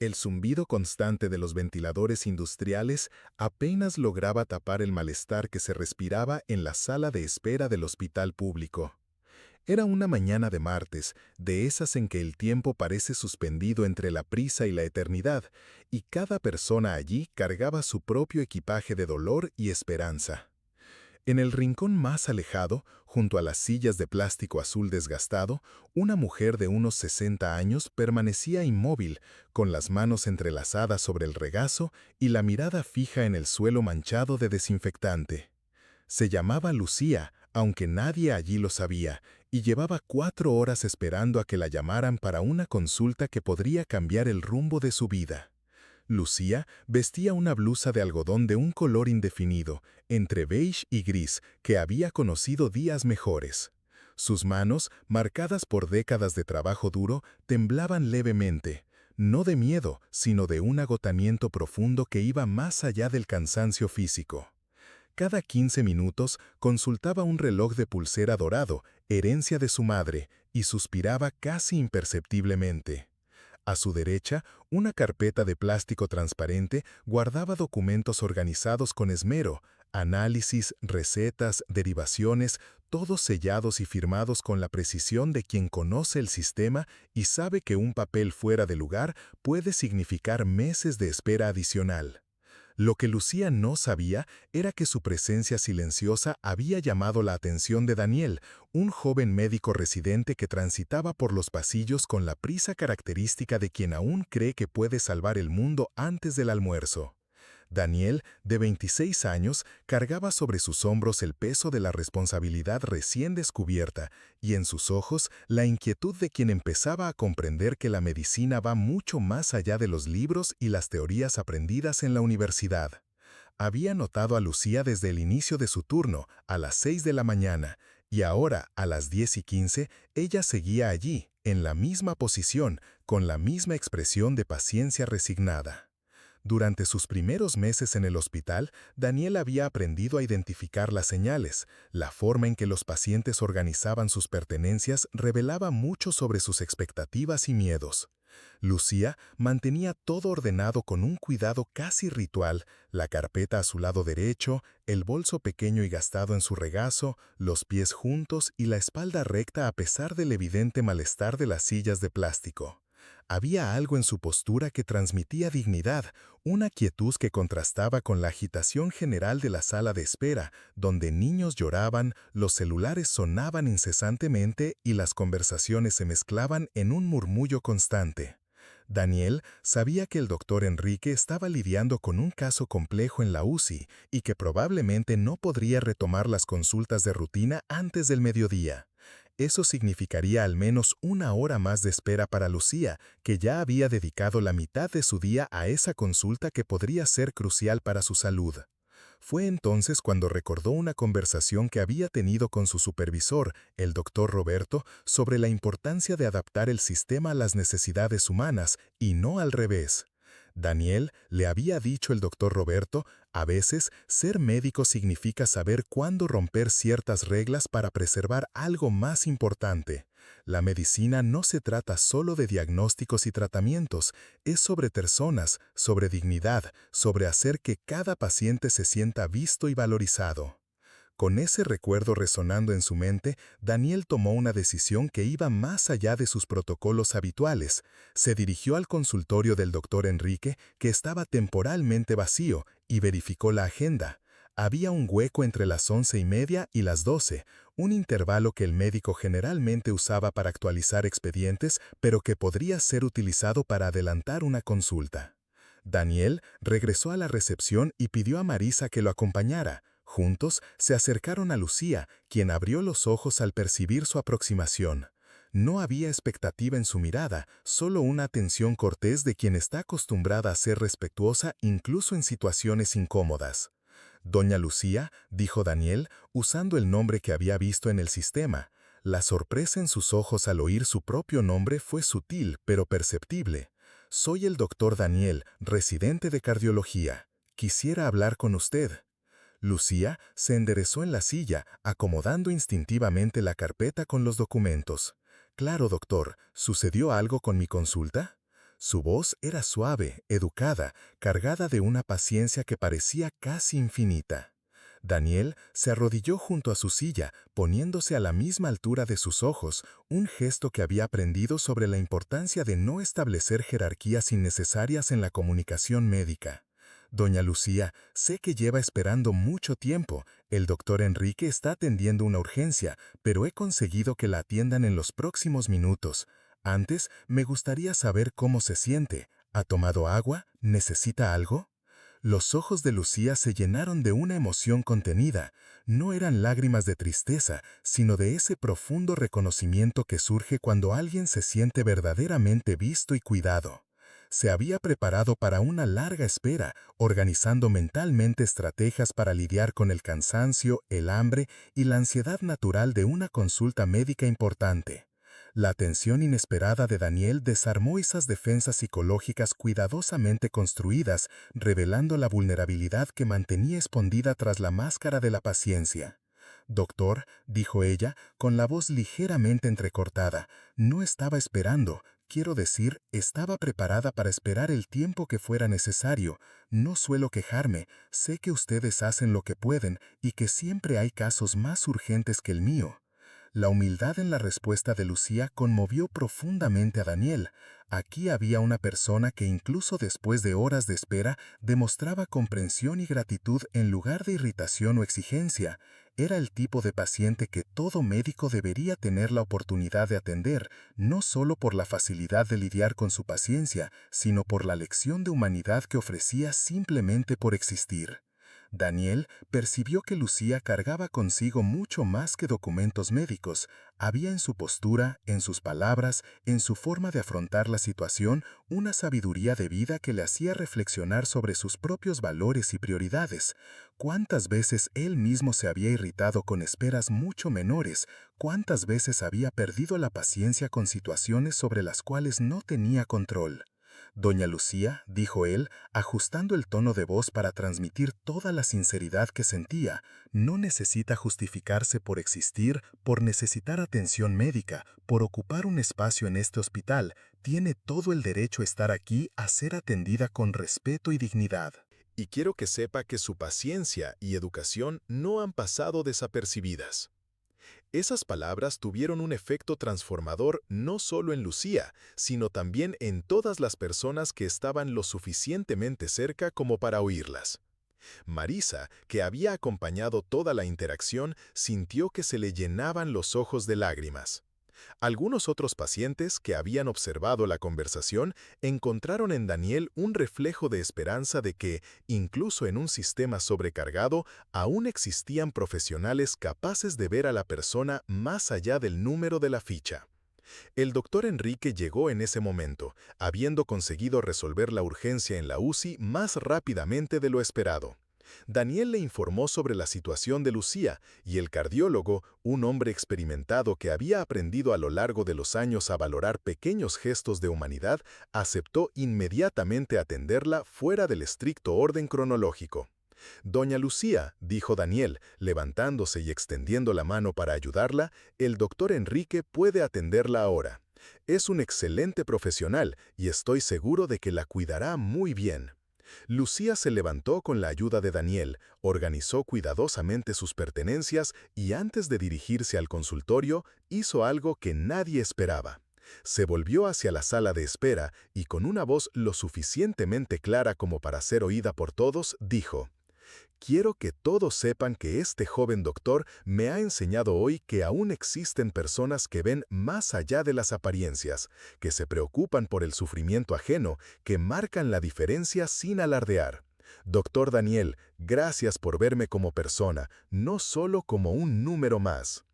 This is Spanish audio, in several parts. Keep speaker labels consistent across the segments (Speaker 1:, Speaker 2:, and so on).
Speaker 1: El zumbido constante de los ventiladores industriales apenas lograba tapar el malestar que se respiraba en la sala de espera del hospital público. Era una mañana de martes, de esas en que el tiempo parece suspendido entre la prisa y la eternidad, y cada persona allí cargaba su propio equipaje de dolor y esperanza. En el rincón más alejado, junto a las sillas de plástico azul desgastado, una mujer de unos 60 años permanecía inmóvil, con las manos entrelazadas sobre el regazo y la mirada fija en el suelo manchado de desinfectante. Se llamaba Lucía, aunque nadie allí lo sabía, y llevaba 4 horas esperando a que la llamaran para una consulta que podría cambiar el rumbo de su vida. Lucía vestía una blusa de algodón de un color indefinido, entre beige y gris, que había conocido días mejores. Sus manos, marcadas por décadas de trabajo duro, temblaban levemente, no de miedo, sino de un agotamiento profundo que iba más allá del cansancio físico. Cada 15 minutos consultaba un reloj de pulsera dorado, herencia de su madre, y suspiraba casi imperceptiblemente. A su derecha, una carpeta de plástico transparente guardaba documentos organizados con esmero, análisis, recetas, derivaciones, todos sellados y firmados con la precisión de quien conoce el sistema y sabe que un papel fuera de lugar puede significar meses de espera adicional. Lo que Lucía no sabía era que su presencia silenciosa había llamado la atención de Daniel, un joven médico residente que transitaba por los pasillos con la prisa característica de quien aún cree que puede salvar el mundo antes del almuerzo. Daniel, de 26 años, cargaba sobre sus hombros el peso de la responsabilidad recién descubierta y en sus ojos la inquietud de quien empezaba a comprender que la medicina va mucho más allá de los libros y las teorías aprendidas en la universidad. Había notado a Lucía desde el inicio de su turno, a las 6 de la mañana, y ahora, a las 10:15, ella seguía allí, en la misma posición, con la misma expresión de paciencia resignada. Durante sus primeros meses en el hospital, Daniel había aprendido a identificar las señales. La forma en que los pacientes organizaban sus pertenencias revelaba mucho sobre sus expectativas y miedos. Lucía mantenía todo ordenado con un cuidado casi ritual, la carpeta a su lado derecho, el bolso pequeño y gastado en su regazo, los pies juntos y la espalda recta a pesar del evidente malestar de las sillas de plástico. Había algo en su postura que transmitía dignidad, una quietud que contrastaba con la agitación general de la sala de espera, donde niños lloraban, los celulares sonaban incesantemente y las conversaciones se mezclaban en un murmullo constante. Daniel sabía que el doctor Enrique estaba lidiando con un caso complejo en la UCI y que probablemente no podría retomar las consultas de rutina antes del mediodía. Eso significaría al menos 1 hora más de espera para Lucía, que ya había dedicado la mitad de su día a esa consulta que podría ser crucial para su salud. Fue entonces cuando recordó una conversación que había tenido con su supervisor, el doctor Roberto, sobre la importancia de adaptar el sistema a las necesidades humanas y no al revés. Daniel le había dicho el doctor Roberto, a veces ser médico significa saber cuándo romper ciertas reglas para preservar algo más importante. La medicina no se trata solo de diagnósticos y tratamientos, es sobre personas, sobre dignidad, sobre hacer que cada paciente se sienta visto y valorizado. Con ese recuerdo resonando en su mente, Daniel tomó una decisión que iba más allá de sus protocolos habituales. Se dirigió al consultorio del doctor Enrique, que estaba temporalmente vacío, y verificó la agenda. Había un hueco entre las 11:30 y las 12, un intervalo que el médico generalmente usaba para actualizar expedientes, pero que podría ser utilizado para adelantar una consulta. Daniel regresó a la recepción y pidió a Marisa que lo acompañara. Juntos se acercaron a Lucía, quien abrió los ojos al percibir su aproximación. No había expectativa en su mirada, solo una atención cortés de quien está acostumbrada a ser respetuosa incluso en situaciones incómodas. Doña Lucía, dijo Daniel, usando el nombre que había visto en el sistema. La sorpresa en sus ojos al oír su propio nombre fue sutil, pero perceptible. Soy el doctor Daniel, residente de cardiología. Quisiera hablar con usted. Lucía se enderezó en la silla, acomodando instintivamente la carpeta con los documentos. Claro, doctor, ¿sucedió algo con mi consulta? Su voz era suave, educada, cargada de una paciencia que parecía casi infinita. Daniel se arrodilló junto a su silla, poniéndose a la misma altura de sus ojos, un gesto que había aprendido sobre la importancia de no establecer jerarquías innecesarias en la comunicación médica. Doña Lucía, sé que lleva esperando mucho tiempo. El doctor Enrique está atendiendo una urgencia, pero he conseguido que la atiendan en los próximos minutos. Antes, me gustaría saber cómo se siente. ¿Ha tomado agua? ¿Necesita algo? Los ojos de Lucía se llenaron de una emoción contenida. No eran lágrimas de tristeza, sino de ese profundo reconocimiento que surge cuando alguien se siente verdaderamente visto y cuidado. Se había preparado para una larga espera, organizando mentalmente estrategias para lidiar con el cansancio, el hambre y la ansiedad natural de una consulta médica importante. La atención inesperada de Daniel desarmó esas defensas psicológicas cuidadosamente construidas, revelando la vulnerabilidad que mantenía escondida tras la máscara de la paciencia. «Doctor», dijo ella, con la voz ligeramente entrecortada, «no estaba esperando. Quiero decir, estaba preparada para esperar el tiempo que fuera necesario. No suelo quejarme, sé que ustedes hacen lo que pueden y que siempre hay casos más urgentes que el mío». La humildad en la respuesta de Lucía conmovió profundamente a Daniel. Aquí había una persona que incluso después de horas de espera demostraba comprensión y gratitud en lugar de irritación o exigencia. Era el tipo de paciente que todo médico debería tener la oportunidad de atender, no solo por la facilidad de lidiar con su paciencia, sino por la lección de humanidad que ofrecía simplemente por existir. Daniel percibió que Lucía cargaba consigo mucho más que documentos médicos. Había en su postura, en sus palabras, en su forma de afrontar la situación, una sabiduría de vida que le hacía reflexionar sobre sus propios valores y prioridades. ¿Cuántas veces él mismo se había irritado con esperas mucho menores? ¿Cuántas veces había perdido la paciencia con situaciones sobre las cuales no tenía control? «Doña Lucía», dijo él, ajustando el tono de voz para transmitir toda la sinceridad que sentía, «no necesita justificarse por existir, por necesitar atención médica, por ocupar un espacio en este hospital. Tiene todo el derecho a estar aquí, a ser atendida con respeto y dignidad. Y quiero que sepa que su paciencia y educación no han pasado desapercibidas». Esas palabras tuvieron un efecto transformador no solo en Lucía, sino también en todas las personas que estaban lo suficientemente cerca como para oírlas. Marisa, que había acompañado toda la interacción, sintió que se le llenaban los ojos de lágrimas. Algunos otros pacientes que habían observado la conversación encontraron en Daniel un reflejo de esperanza de que, incluso en un sistema sobrecargado, aún existían profesionales capaces de ver a la persona más allá del número de la ficha. El doctor Enrique llegó en ese momento, habiendo conseguido resolver la urgencia en la UCI más rápidamente de lo esperado. Daniel le informó sobre la situación de Lucía y el cardiólogo, un hombre experimentado que había aprendido a lo largo de los años a valorar pequeños gestos de humanidad, aceptó inmediatamente atenderla fuera del estricto orden cronológico. «Doña Lucía», dijo Daniel, levantándose y extendiendo la mano para ayudarla, «el doctor Enrique puede atenderla ahora. Es un excelente profesional y estoy seguro de que la cuidará muy bien». Lucía se levantó con la ayuda de Daniel, organizó cuidadosamente sus pertenencias y antes de dirigirse al consultorio, hizo algo que nadie esperaba. Se volvió hacia la sala de espera y con una voz lo suficientemente clara como para ser oída por todos, dijo: «Quiero que todos sepan que este joven doctor me ha enseñado hoy que aún existen personas que ven más allá de las apariencias, que se preocupan por el sufrimiento ajeno, que marcan la diferencia sin alardear. Doctor Daniel, gracias por verme como persona, no solo como un número más».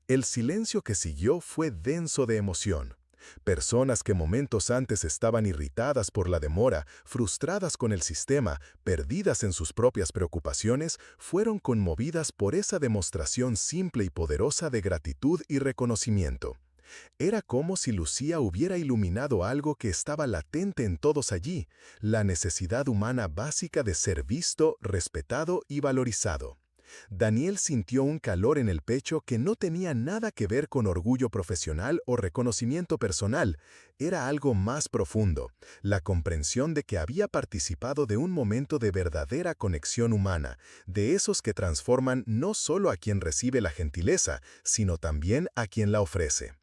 Speaker 1: El silencio que siguió fue denso de emoción. Personas que momentos antes estaban irritadas por la demora, frustradas con el sistema, perdidas en sus propias preocupaciones, fueron conmovidas por esa demostración simple y poderosa de gratitud y reconocimiento. Era como si Lucía hubiera iluminado algo que estaba latente en todos allí, la necesidad humana básica de ser visto, respetado y valorizado. Daniel sintió un calor en el pecho que no tenía nada que ver con orgullo profesional o reconocimiento personal. Era algo más profundo, la comprensión de que había participado de un momento de verdadera conexión humana, de esos que transforman no solo a quien recibe la gentileza, sino también a quien la ofrece.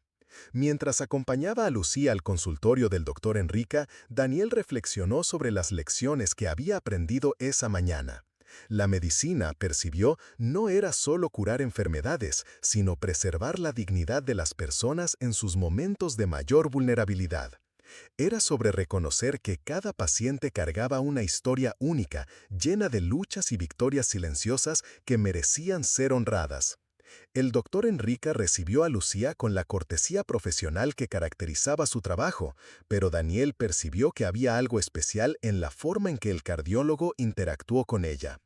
Speaker 1: Mientras acompañaba a Lucía al consultorio del doctor Enrica, Daniel reflexionó sobre las lecciones que había aprendido esa mañana. La medicina, percibió, no era solo curar enfermedades, sino preservar la dignidad de las personas en sus momentos de mayor vulnerabilidad. Era sobre reconocer que cada paciente cargaba una historia única, llena de luchas y victorias silenciosas que merecían ser honradas. El doctor Enrica recibió a Lucía con la cortesía profesional que caracterizaba su trabajo, pero Daniel percibió que había algo especial en la forma en que el cardiólogo interactuó con ella.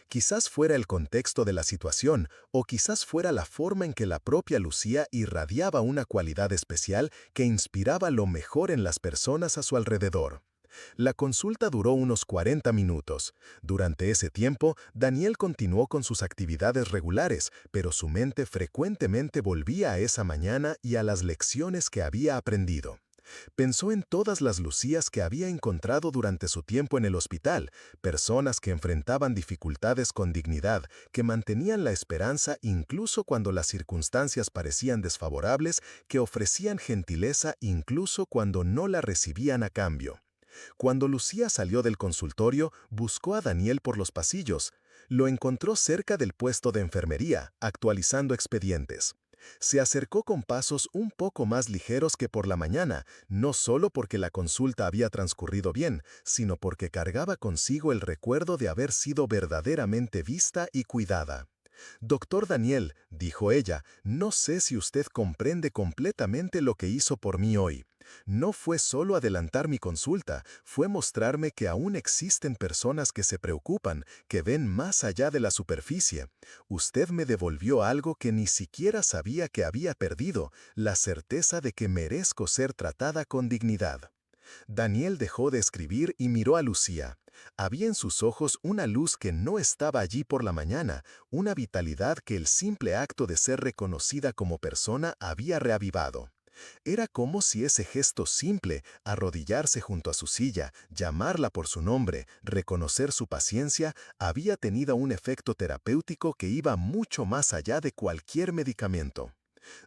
Speaker 1: Quizás fuera el contexto de la situación, o quizás fuera la forma en que la propia Lucía irradiaba una cualidad especial que inspiraba lo mejor en las personas a su alrededor. La consulta duró unos 40 minutos. Durante ese tiempo, Daniel continuó con sus actividades regulares, pero su mente frecuentemente volvía a esa mañana y a las lecciones que había aprendido. Pensó en todas las Lucías que había encontrado durante su tiempo en el hospital, personas que enfrentaban dificultades con dignidad, que mantenían la esperanza incluso cuando las circunstancias parecían desfavorables, que ofrecían gentileza incluso cuando no la recibían a cambio. Cuando Lucía salió del consultorio, buscó a Daniel por los pasillos. Lo encontró cerca del puesto de enfermería, actualizando expedientes. Se acercó con pasos un poco más ligeros que por la mañana, no solo porque la consulta había transcurrido bien, sino porque cargaba consigo el recuerdo de haber sido verdaderamente vista y cuidada. Doctor Daniel, dijo ella, no sé si usted comprende completamente lo que hizo por mí hoy. No fue solo adelantar mi consulta, fue mostrarme que aún existen personas que se preocupan, que ven más allá de la superficie. Usted me devolvió algo que ni siquiera sabía que había perdido, la certeza de que merezco ser tratada con dignidad. Daniel dejó de escribir y miró a Lucía. Había en sus ojos una luz que no estaba allí por la mañana, una vitalidad que el simple acto de ser reconocida como persona había reavivado. Era como si ese gesto simple, arrodillarse junto a su silla, llamarla por su nombre, reconocer su paciencia, había tenido un efecto terapéutico que iba mucho más allá de cualquier medicamento.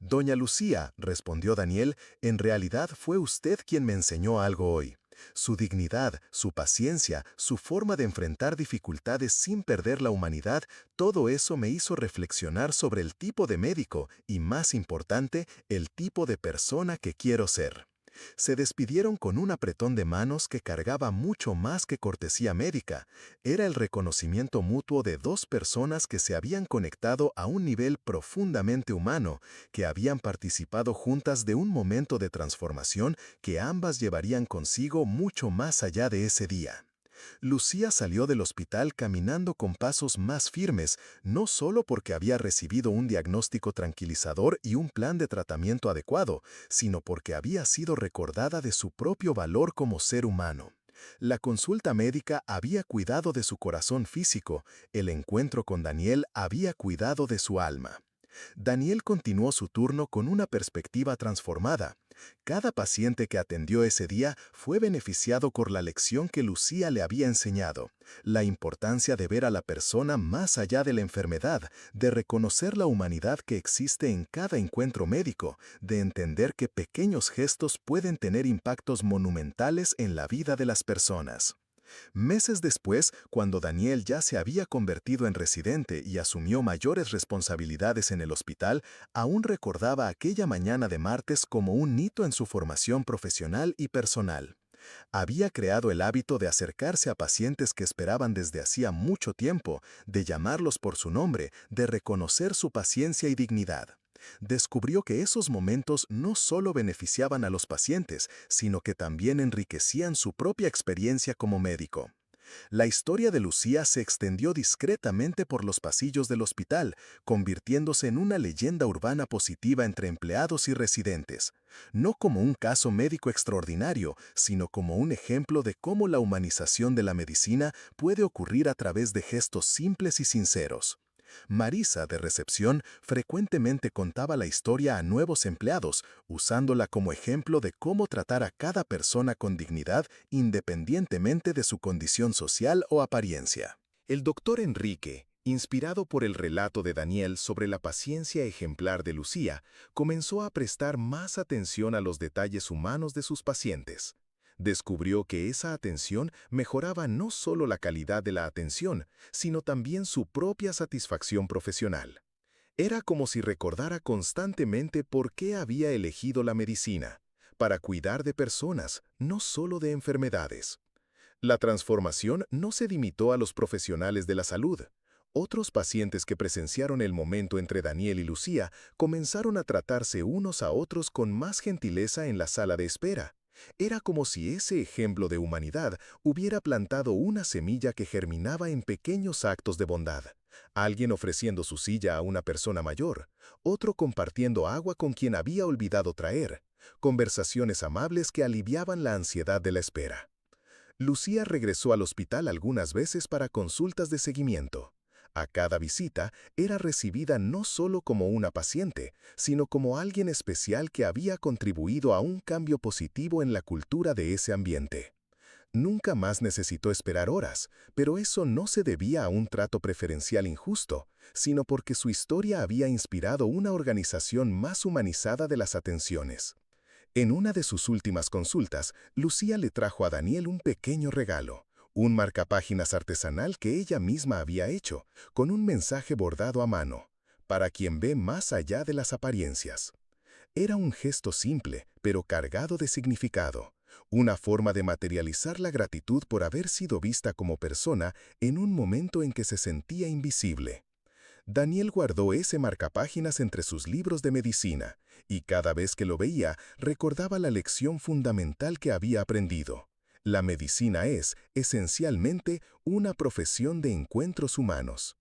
Speaker 1: Doña Lucía, respondió Daniel, en realidad fue usted quien me enseñó algo hoy. Su dignidad, su paciencia, su forma de enfrentar dificultades sin perder la humanidad, todo eso me hizo reflexionar sobre el tipo de médico y, más importante, el tipo de persona que quiero ser. Se despidieron con un apretón de manos que cargaba mucho más que cortesía médica. Era el reconocimiento mutuo de dos personas que se habían conectado a un nivel profundamente humano, que habían participado juntas de un momento de transformación que ambas llevarían consigo mucho más allá de ese día. Lucía salió del hospital caminando con pasos más firmes, no solo porque había recibido un diagnóstico tranquilizador y un plan de tratamiento adecuado, sino porque había sido recordada de su propio valor como ser humano. La consulta médica había cuidado de su corazón físico, el encuentro con Daniel había cuidado de su alma. Daniel continuó su turno con una perspectiva transformada. Cada paciente que atendió ese día fue beneficiado por la lección que Lucía le había enseñado, la importancia de ver a la persona más allá de la enfermedad, de reconocer la humanidad que existe en cada encuentro médico, de entender que pequeños gestos pueden tener impactos monumentales en la vida de las personas. Meses después, cuando Daniel ya se había convertido en residente y asumió mayores responsabilidades en el hospital, aún recordaba aquella mañana de martes como un hito en su formación profesional y personal. Había creado el hábito de acercarse a pacientes que esperaban desde hacía mucho tiempo, de llamarlos por su nombre, de reconocer su paciencia y dignidad. Descubrió que esos momentos no solo beneficiaban a los pacientes, sino que también enriquecían su propia experiencia como médico. La historia de Lucía se extendió discretamente por los pasillos del hospital, convirtiéndose en una leyenda urbana positiva entre empleados y residentes, no como un caso médico extraordinario, sino como un ejemplo de cómo la humanización de la medicina puede ocurrir a través de gestos simples y sinceros. Marisa, de recepción, frecuentemente contaba la historia a nuevos empleados, usándola como ejemplo de cómo tratar a cada persona con dignidad independientemente de su condición social o apariencia. El doctor Enrique, inspirado por el relato de Daniel sobre la paciencia ejemplar de Lucía, comenzó a prestar más atención a los detalles humanos de sus pacientes. Descubrió que esa atención mejoraba no solo la calidad de la atención, sino también su propia satisfacción profesional. Era como si recordara constantemente por qué había elegido la medicina, para cuidar de personas, no solo de enfermedades. La transformación no se limitó a los profesionales de la salud. Otros pacientes que presenciaron el momento entre Daniel y Lucía comenzaron a tratarse unos a otros con más gentileza en la sala de espera. Era como si ese ejemplo de humanidad hubiera plantado una semilla que germinaba en pequeños actos de bondad. Alguien ofreciendo su silla a una persona mayor, otro compartiendo agua con quien había olvidado traer, conversaciones amables que aliviaban la ansiedad de la espera. Lucía regresó al hospital algunas veces para consultas de seguimiento. A cada visita era recibida no solo como una paciente, sino como alguien especial que había contribuido a un cambio positivo en la cultura de ese ambiente. Nunca más necesitó esperar horas, pero eso no se debía a un trato preferencial injusto, sino porque su historia había inspirado una organización más humanizada de las atenciones. En una de sus últimas consultas, Lucía le trajo a Daniel un pequeño regalo, un marcapáginas artesanal que ella misma había hecho, con un mensaje bordado a mano, para quien ve más allá de las apariencias. Era un gesto simple, pero cargado de significado, una forma de materializar la gratitud por haber sido vista como persona en un momento en que se sentía invisible. Daniel guardó ese marcapáginas entre sus libros de medicina, y cada vez que lo veía, recordaba la lección fundamental que había aprendido. La medicina es, esencialmente, una profesión de encuentros humanos.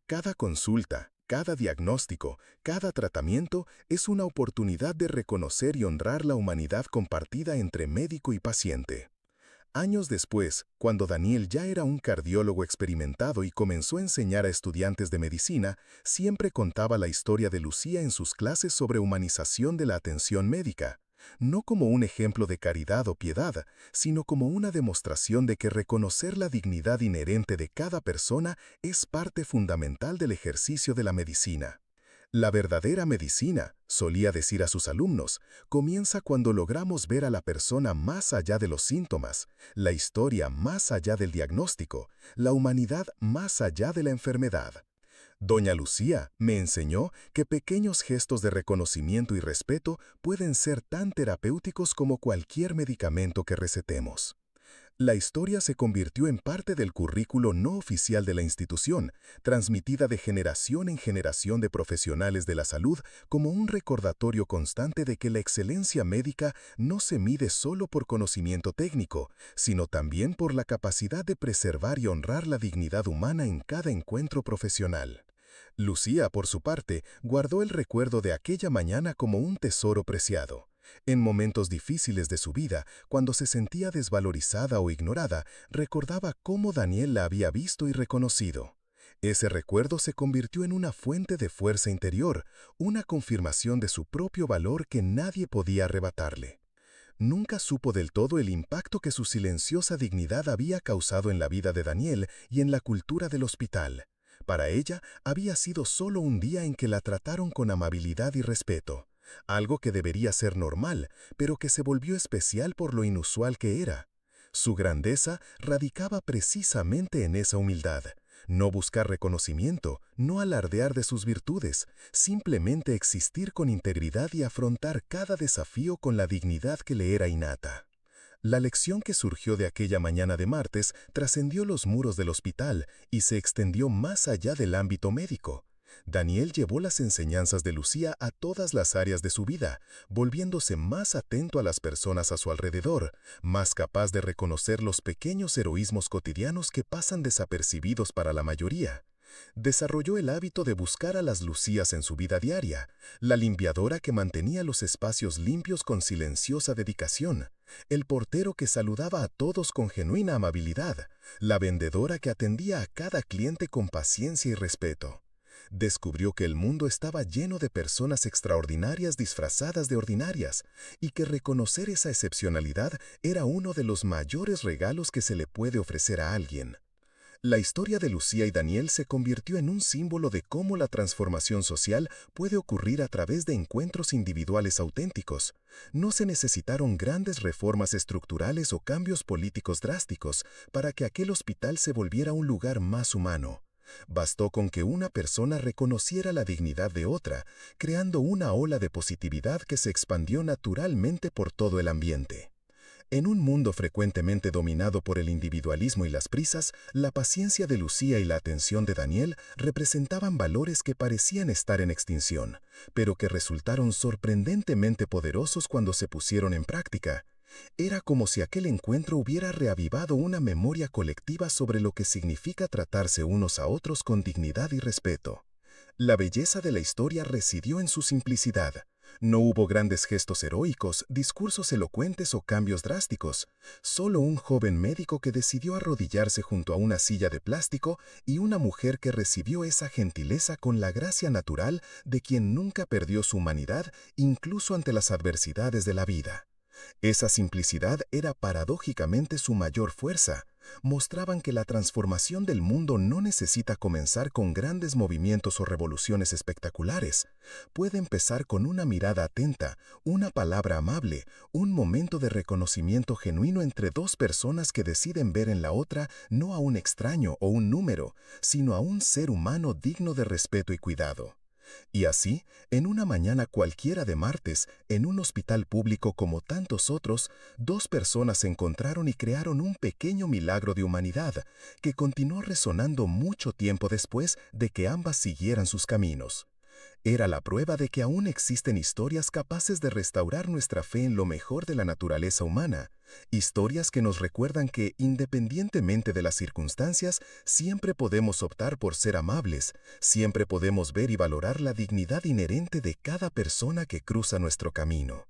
Speaker 1: Cada consulta, cada diagnóstico, cada tratamiento es una oportunidad de reconocer y honrar la humanidad compartida entre médico y paciente. Años después, cuando Daniel ya era un cardiólogo experimentado y comenzó a enseñar a estudiantes de medicina, siempre contaba la historia de Lucía en sus clases sobre humanización de la atención médica, no como un ejemplo de caridad o piedad, sino como una demostración de que reconocer la dignidad inherente de cada persona es parte fundamental del ejercicio de la medicina. La verdadera medicina, solía decir a sus alumnos, comienza cuando logramos ver a la persona más allá de los síntomas, la historia más allá del diagnóstico, la humanidad más allá de la enfermedad. Doña Lucía me enseñó que pequeños gestos de reconocimiento y respeto pueden ser tan terapéuticos como cualquier medicamento que recetemos. La historia se convirtió en parte del currículo no oficial de la institución, transmitida de generación en generación de profesionales de la salud como un recordatorio constante de que la excelencia médica no se mide solo por conocimiento técnico, sino también por la capacidad de preservar y honrar la dignidad humana en cada encuentro profesional. Lucía, por su parte, guardó el recuerdo de aquella mañana como un tesoro preciado. En momentos difíciles de su vida, cuando se sentía desvalorizada o ignorada, recordaba cómo Daniel la había visto y reconocido. Ese recuerdo se convirtió en una fuente de fuerza interior, una confirmación de su propio valor que nadie podía arrebatarle. Nunca supo del todo el impacto que su silenciosa dignidad había causado en la vida de Daniel y en la cultura del hospital. Para ella, había sido solo un día en que la trataron con amabilidad y respeto. Algo que debería ser normal, pero que se volvió especial por lo inusual que era. Su grandeza radicaba precisamente en esa humildad. No buscar reconocimiento, no alardear de sus virtudes, simplemente existir con integridad y afrontar cada desafío con la dignidad que le era innata. La lección que surgió de aquella mañana de martes trascendió los muros del hospital y se extendió más allá del ámbito médico. Daniel llevó las enseñanzas de Lucía a todas las áreas de su vida, volviéndose más atento a las personas a su alrededor, más capaz de reconocer los pequeños heroísmos cotidianos que pasan desapercibidos para la mayoría. Desarrolló el hábito de buscar a las Lucías en su vida diaria, la limpiadora que mantenía los espacios limpios con silenciosa dedicación, el portero que saludaba a todos con genuina amabilidad, la vendedora que atendía a cada cliente con paciencia y respeto. Descubrió que el mundo estaba lleno de personas extraordinarias disfrazadas de ordinarias, y que reconocer esa excepcionalidad era uno de los mayores regalos que se le puede ofrecer a alguien. La historia de Lucía y Daniel se convirtió en un símbolo de cómo la transformación social puede ocurrir a través de encuentros individuales auténticos. No se necesitaron grandes reformas estructurales o cambios políticos drásticos para que aquel hospital se volviera un lugar más humano. Bastó con que una persona reconociera la dignidad de otra, creando una ola de positividad que se expandió naturalmente por todo el ambiente. En un mundo frecuentemente dominado por el individualismo y las prisas, la paciencia de Lucía y la atención de Daniel representaban valores que parecían estar en extinción, pero que resultaron sorprendentemente poderosos cuando se pusieron en práctica. Era como si aquel encuentro hubiera reavivado una memoria colectiva sobre lo que significa tratarse unos a otros con dignidad y respeto. La belleza de la historia residió en su simplicidad. No hubo grandes gestos heroicos, discursos elocuentes o cambios drásticos. Solo un joven médico que decidió arrodillarse junto a una silla de plástico y una mujer que recibió esa gentileza con la gracia natural de quien nunca perdió su humanidad incluso ante las adversidades de la vida. Esa simplicidad era paradójicamente su mayor fuerza. Mostraban que la transformación del mundo no necesita comenzar con grandes movimientos o revoluciones espectaculares. Puede empezar con una mirada atenta, una palabra amable, un momento de reconocimiento genuino entre dos personas que deciden ver en la otra no a un extraño o un número, sino a un ser humano digno de respeto y cuidado. Y así, en una mañana cualquiera de martes, en un hospital público como tantos otros, dos personas se encontraron y crearon un pequeño milagro de humanidad que continuó resonando mucho tiempo después de que ambas siguieran sus caminos. Era la prueba de que aún existen historias capaces de restaurar nuestra fe en lo mejor de la naturaleza humana, historias que nos recuerdan que, independientemente de las circunstancias, siempre podemos optar por ser amables, siempre podemos ver y valorar la dignidad inherente de cada persona que cruza nuestro camino.